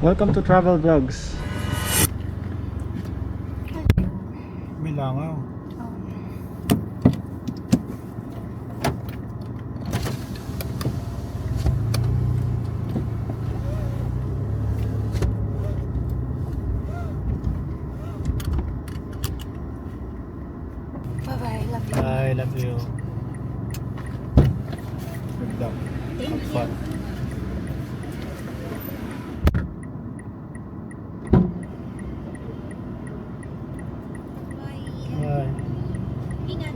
Welcome to Travel Vlogs. May langaw. Bye-bye, love you. I love you. Good luck. Have fun. Bye. Ingat.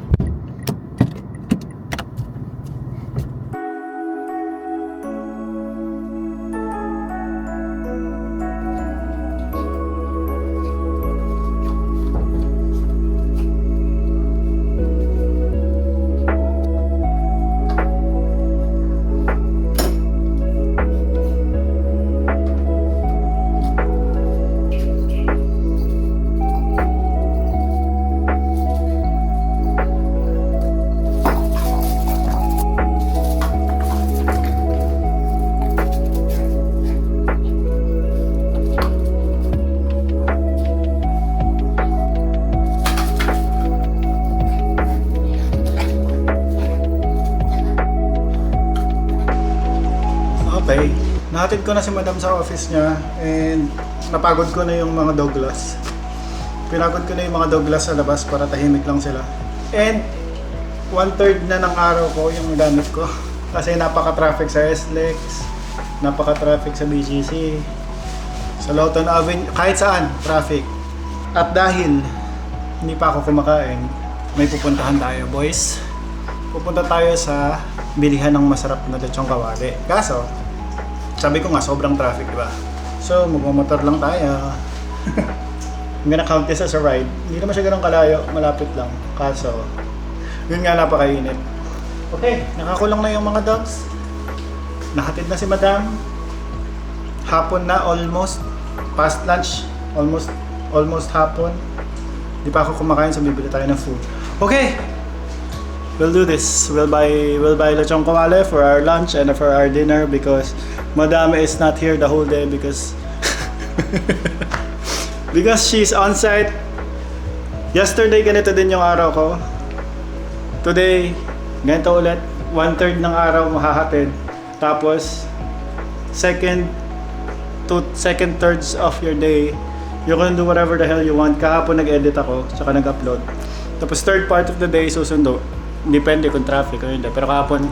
Okay, nahatid ko na si Madam sa office niya and napagod ko na yung mga Douglas. Pinagod ko na yung mga Douglas sa labas para tahimik lang sila. And 1/3 na ng araw ko yung gamit ko. Kasi napaka-traffic sa SLEX, napaka-traffic sa BGC, sa Lawton Avenue, kahit saan, traffic. At dahil hindi pa ako kumakain, may pupuntahan tayo, boys. Pupunta tayo sa bilihan ng masarap na lechong kawali. Kaso, sabi ko nga, sobrang traffic, di ba? So, magmamotor lang tayo. I'm gonna count this as a ride. Hindi naman siya ganun kalayo, malapit lang. Kaso, yun nga, napakainit. Okay, nakakulong na yung mga dogs. Nahatid na si Madam. Hapon na, almost. Past lunch, almost hapon. Di pa ako kumakain, so bibili tayo ng food. Okay! We'll do this. We'll buy lechong kawali for our lunch and for our dinner because Madam is not here the whole day because because she's on site. Yesterday ganito din yung araw ko. Today ganito ulit. 1/3 ng araw mahahatid. Tapos second thirds of your day you can do whatever the hell you want. Kahapon nag-edit ako, saka nag-upload. Tapos third part of the day susundo. Depende kung traffic o hindi. Pero kahapon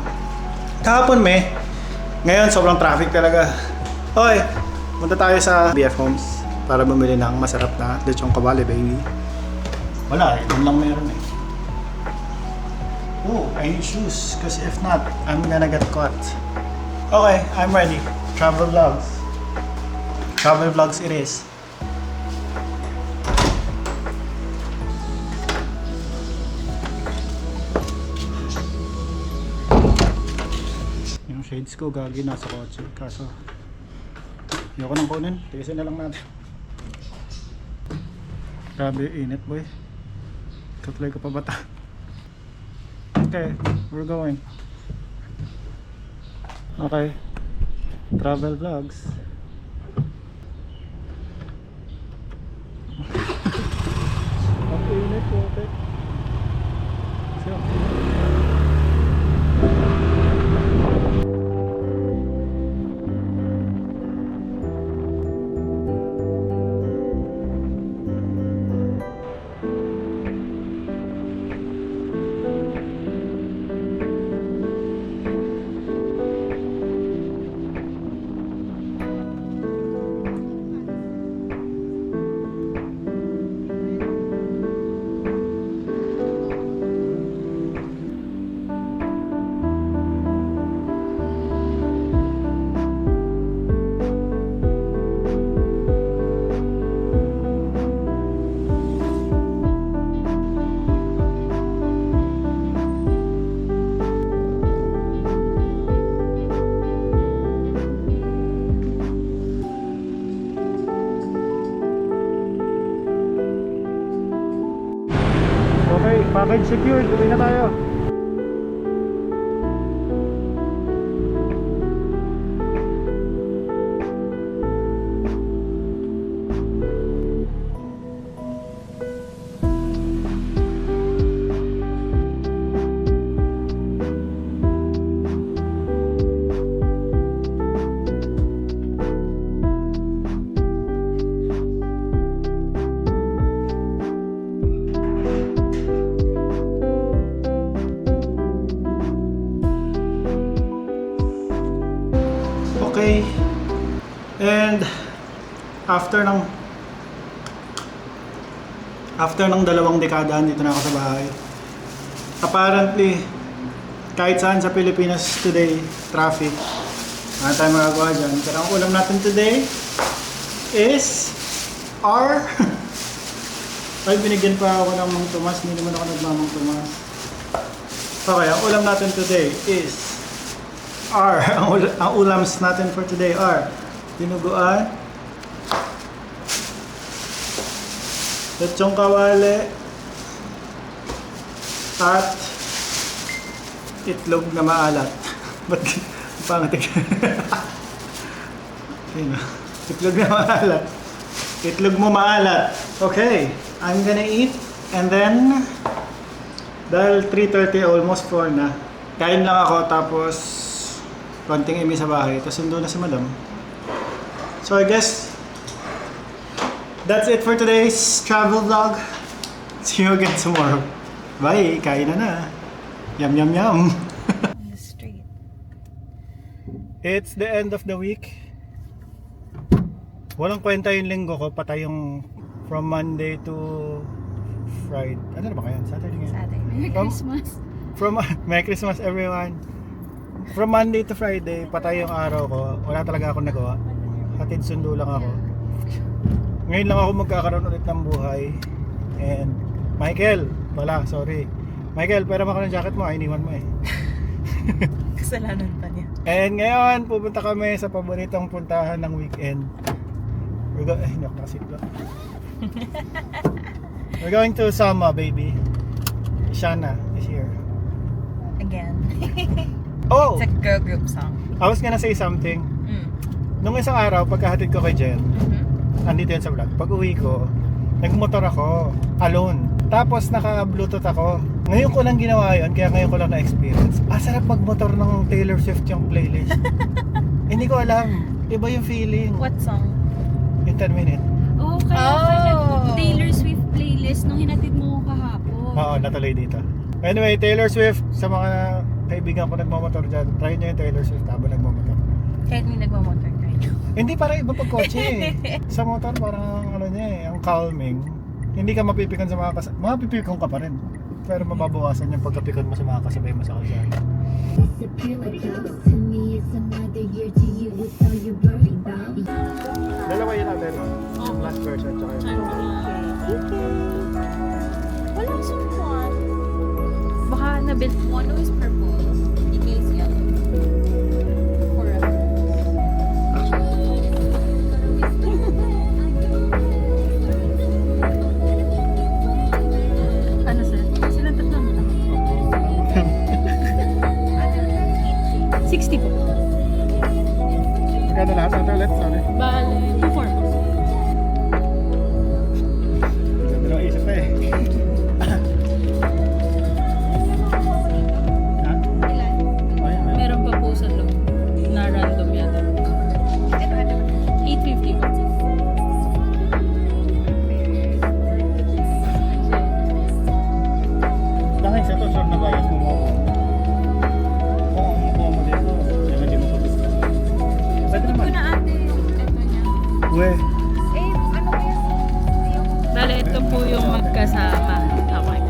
ngayon sobrang traffic talaga. Okay, punta tayo sa BF Homes para bumili ng masarap na lechong kawali, baby. Wala doon lang meron eh. Oh, I need shoes because if not, I'm gonna get caught. Okay, I'm ready. Travel vlogs. Travel vlogs it is. Shades ko, gagi, nasa kotse. Kaso, ayoko nang kunin. Tigasin na lang natin. Grabe, init boy. Katlay ka pa bata. Okay, we're going. Okay. Travel vlogs. Ang init po, okay. So, package secured, tuloy na tayo. And after ng 2 dekada, dito na ako sa bahay. Apparently, kahit saan sa Pilipinas today, traffic. Wala tayong magagawa dyan. Pero ang ulam natin today is our... Ay, binigyan pa ako ng Mang Tomas. Hindi naman ako nagmamang Tomas. Okay, ang ulam natin today is ang ulams natin for today are dinuguan, lechong kawali, at itlog na maalat. Ba't pangit? Itlog na maalat. Itlog mo maalat. Okay, I'm gonna eat and then dahil 3:30 almost 4 na. Kain lang ako tapos konting imi sa bahay tapos sundo na si Madam. So I guess that's it for today's travel vlog. See you again tomorrow. Bye! Kain na. Yum yum yum. On the street. It's the end of the week. Walang kwenta yung linggo ko, patay yung from Monday to Friday. Ano na ba kaya? Saturday ngayon? Saturday. Merry Christmas. Merry Christmas everyone. From Monday to Friday, patay yung araw ko. Wala talaga akong nagawa. Hatid sundo lang ako. Ngayon lang ako magkakaroon ulit ng buhay. And Michael, sorry. Michael, pera mo ka ng jacket mo, iniwan mo eh. Kasalanan pa niya. And ngayon, pupunta kami sa paboritong puntahan ng weekend. We're going to Sama, baby. Shana is here. Again. Oh! It's a girl group song. I was gonna say something. Nung isang araw, pagkahatid ko kay Jen, andito yan sa vlog. Pag uwi ko, nagmotor ako, alone. Tapos naka-bluetooth ako. Ngayon ko lang ginawa yun, kaya ngayon ko lang na-experience. Sarap magmotor ng Taylor Swift yung playlist. Hindi ko alam. Iba yung feeling. What song? Yung 10 minute. Oh, kaya Taylor Swift playlist nung hinatid mo kahapon. Oo, natuloy dito. Anyway, Taylor Swift, sa mga kaibigan ko nagmamotor dyan, try nyo yung Taylor Swift habang nagmamotor. Kahit may nagmamotor kayo. Hindi, parang iba pag kotse eh. Sa motor, parang ano niya eh, ang calming. Hindi ka mapipikan sa mapipikon ka pa rin. Pero mababawasan yung pagkapikon mo sa mga kasabay mo sa kalsada. Dalawa yun natin. Last version, tsaka yung Walang someone. Baka na-build mo. Ano is purple? Ika is yellow. For a... Ano sir? Silang tatlo mo na? 60 po. Magkano lahat? Ano ulit? Sorry. Bale, 2-4 po. Sabi lang isip na eh. Ha? Oh, yan. Meron pa po sa loob na random yata. 850 po. Dahil sa to, sure na bias mo ako. Kung ang makuha mo dito, yan hindi mo gusto. Pwede naman. Ito na ate yung ito niya. Uwe. Ano kaya? Bale, ito po yung magkasama. Okay.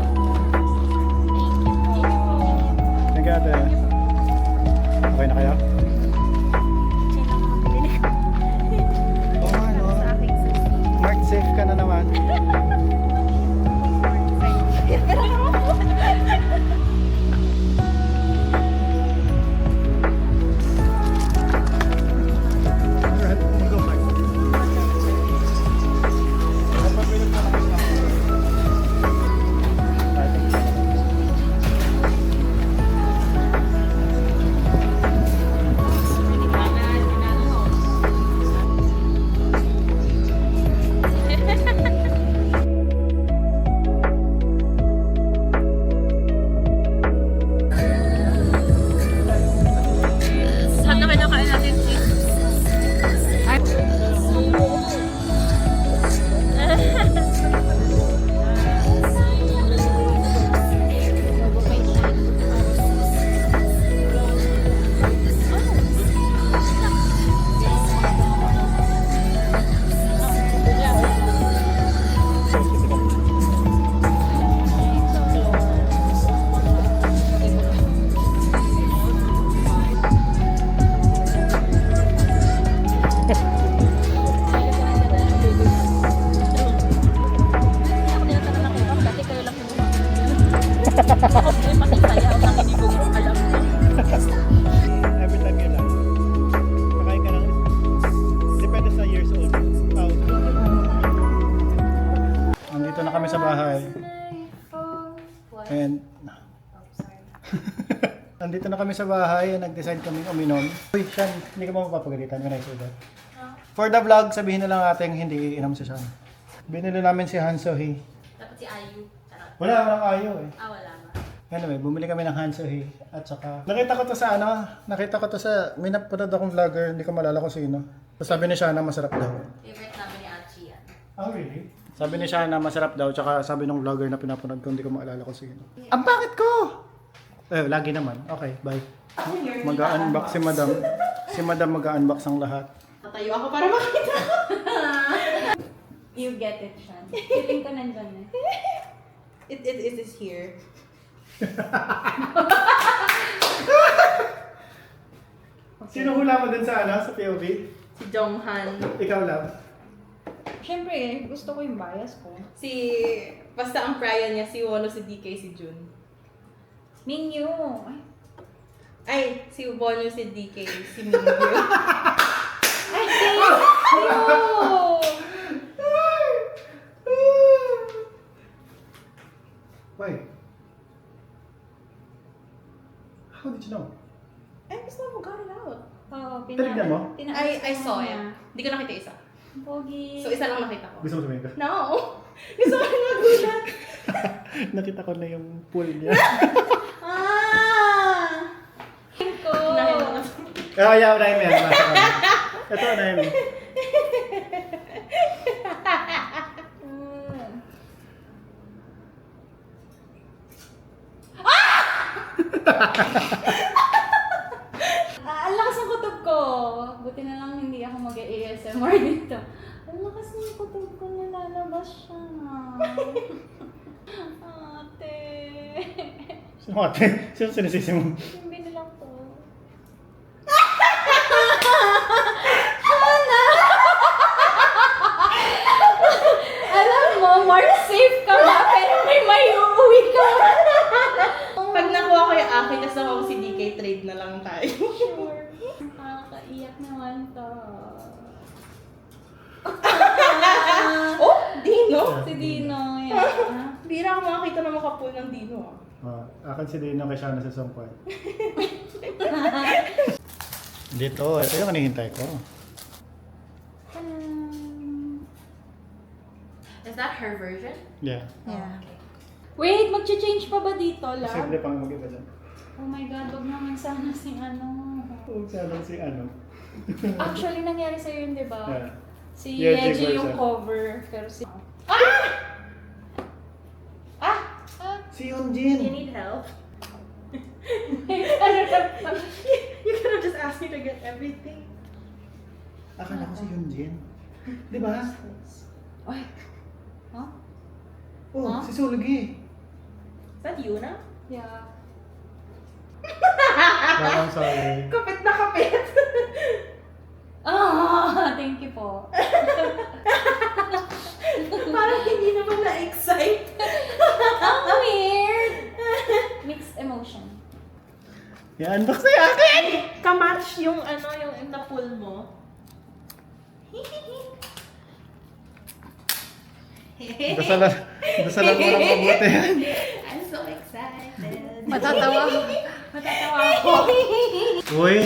Thank you ate. Okay na kaya? Oo nga no. Mark, safe ka na naman. Alright, we'll go back. Dapat minute na lang ako. I think so. kami sa bahay. And nandito na kami sa bahay. Nag-decide kaming uminom. Uy, Sean, hindi ka ba mapapagalitan? Can I say that? For the vlog, sabihin na lang natin hindi inom si Sean. Binili namin si Hansohi. Dapat si Ayu. Charot. Walang ayo eh. Wala ba? Anyway, bumili kami ng Hansohi. At saka, nakita ko to sa, may napanood akong vlogger, hindi ko malala kung sino. So, sabi ni Shana, masarap daw. Favorite namin ni Archie yan. Oh, really? Sabi ni Shana, masarap daw, tsaka sabi ng vlogger na pinapanood ko, hindi ko maalala kung sino. Ang bakit ko? Lagi naman. Okay, bye. Mag-unbox si Madam. Si Madam mag-unbox ang lahat. Tatayo ako para makita. You get it, Sean. Feeling ko nandun eh. It is here. Sino hula mo dun sa sa POV? Si Jonghan. Ikaw lang. Siyempre, gusto ko yung bias ko. Basta ang prior niya, si Wono, si DK, si Jun. Mingyu. Ay, si Wono, si DK, si Mingyu. Ay, Mingyu! Why? How did you know? Ay, gusto mo, got it out. Oo, Tinignan mo? I saw it. Hindi ko nakita isa. Pogi. So, isa lang nakita ko. Gusto mo sabihin ko? No! Gusto ko rin magulat. Nakita ko na yung pool niya. ko. Unahin mo na. Yeah, unahin mo yan. Nasa kanya. Ito, unahin mo. Ang lakas ng kutob ko. Buti na lang hindi ako mag-ASMR dito. Ang lakas ng kutob ko, nalalabas siya. Ate. Sino ate? Sino sinisisi mo? Yung binila ko. Alam mo, more safe ka ba? Pero may uuwi ka. Pag nakuha ko yung akin, tapos nakuha ko si DK, trade na lang tayo. Sure. Nakakaiyak naman to. Oh! Dino! Si Dino, yan. Bira ako makakita na makapul ng Dino ah. Akin si Dino kay Shana sa songkway. Dito, ito yung hinihintay ko. Is that her version? Yeah. Yeah. Wait, mag-change pa ba dito, love? Simple pang mag-iba dyan. Oh my God, wag naman sana si ano. Huwag sana si ano. Actually, nangyari sa'yo yun, di ba? Yeah. Si Yeji Yeji yung version. cover, pero si... Si You Yonjin! need help? You could have just asked me to get everything. Akala ko si Yonjin. Di ba? Ay. Huh? Oh, Huh? si Sulugi. Is that Yuna? Yeah. I'm sorry. Kapit na kapit! Thank you po. Parang hindi naman na-excite. Ang weird! Mixed emotion. Yan, unbox na yung akin! Kamatch yung ano, yung na-pull mo. Dasalan mo lang mabuti yan. I'm so excited. Matatawa. Matatawa ako. Uy,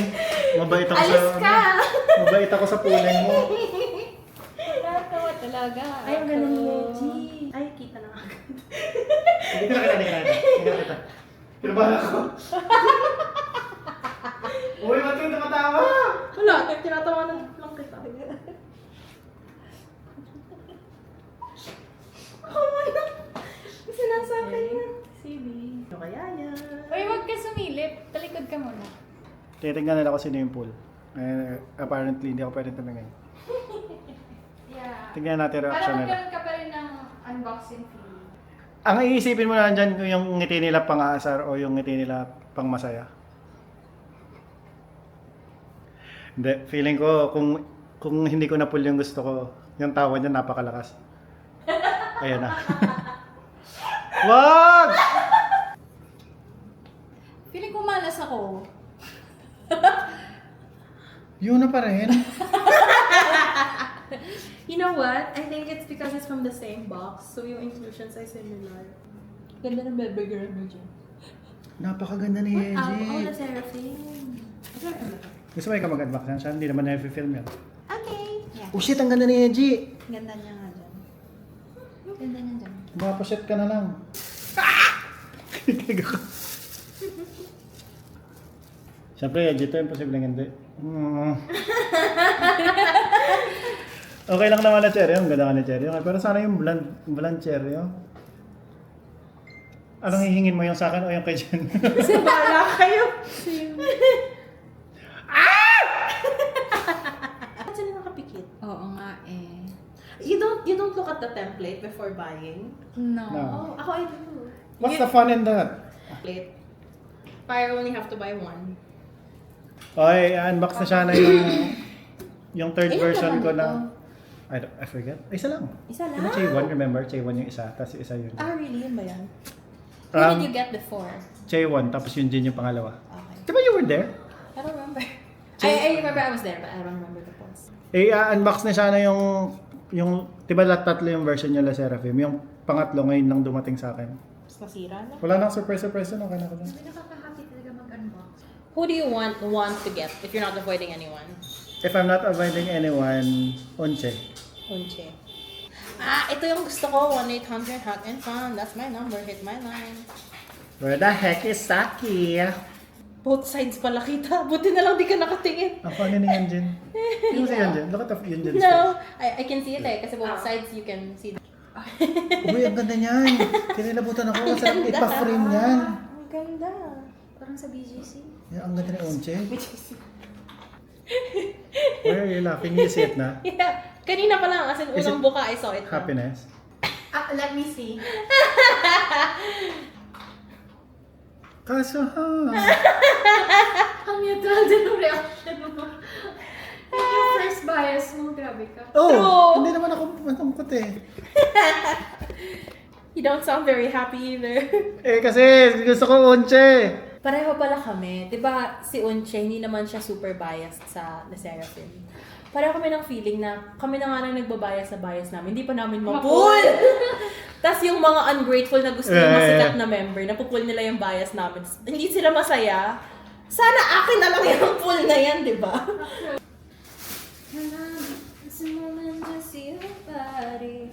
mabait ako Alis ka! Mabait ako sa puling mo. Matatawa talaga. Ay, ang galing Ako. Yeji. Ay, kita na agad. Hindi ko nakita, hindi ko nakita. Kinabahan ako. Uy, ba't kayo tumatawa? Wala, tinatawanan lang kita. Oh my God! Sinasabi niya. CV. Ano kaya yan? Uy, wag ka sumilip. Talikod ka muna. Titignan nila ko sino yung pool. Apparently, hindi ako pwede tumingin. Yeah. Tignan natin Para reaction nila. magkaroon ka pa rin ng unboxing fee. Ang iisipin mo na dyan kung yung ngiti nila pang-aasar o yung ngiti nila pang masaya. Hindi, feeling ko kung hindi ko na pull yung gusto ko, yung tawa niya napakalakas. Ayan na. Wag! Feeling ko malas ako. Yun na pa rin. You know what? I think it's because it's from the same box. So yung inclusions ay similar. Ganda ng bed burger mo dyan. Napakaganda ni Oh, Yeji. the seraphim. Gusto mo ikaw mag-unbox yan? Siya hindi naman na-film yan. Okay. Yeah. Oh shit, ang ganda ni Yeji. Ganda niya nga dyan. Ganda niya dyan. Mapaset ka na lang. Siyempre, Yeji ito, imposible hindi. Okay lang naman na cherry. Ang ganda ka ni cherry. Okay, pero sana yung bland cherry. Oh. Anong hihingin mo, yung sa akin o yung kay Jen? Kasi bala kayo. Ba't sila nakapikit? Oo nga eh. You don't look at the template before buying? No. No. Oh, ako I do. What's the fun in that? Template. I only have to buy one. Okay, unbox na siya na yung third Ilan version naman ko ito? na... I forget. Isa lang. Isa lang? Diba J1, remember? J1 yung isa, tapos isa yun. Ah, really? Yun ba yan? What did you get before? J1, tapos yung Jin yung pangalawa. Okay. Diba you were there? I don't remember. I remember I was there, but I don't remember the post. Unbox na siya na yung diba tatlo yung version niya la Seraphim. Yung pangatlo ngayon lang dumating sa akin. Tapos nasira na. Wala nang surprise na, okay na ko lang. Nakaka-happy talaga mag-unbox. Who do you want to get if you're not avoiding anyone? If I'm not avoiding anyone, Unche. Unche. Ah, ito yung gusto ko. 1-800 Hot and Fun. That's my number. Hit my line. Where the heck is Saki? Both sides pala kita. Buti na lang di ka nakatingin. Ang funny ni yan, Jin. Yung si yan, Jin. Look at yun, Jin. No, I can see it eh. Kasi both sides you can see. Uy, ang ganda niyan. Kinilabutan ako. Sarap ganda. ipa-frame yan. Ang ganda. Parang sa BGC. Yan, ang ganda ni Unche. Why are you laughing? You see it na? Yeah. Kanina pa lang. As in, Is unang it buka I saw it. na. Happiness. Let me see. Kaso ha. Ang mutual din ang reaction mo. Yung first bias mo, grabe ka. Oh, True. hindi naman ako matungkot eh. You don't sound very happy either. Eh kasi gusto ko Unche. Pareho pala kami. 'Di ba si Unche, hindi naman siya super biased sa The Seraphim. Pareho kami ng feeling na kami na nga nang nagbabias sa bias namin. Hindi pa namin ma-pull. Tapos yung mga ungrateful na gusto yung masikat na member, napupull nila yung bias namin. Hindi sila masaya. Sana akin na lang yung pull na yan, di ba? It's a moment to see your body.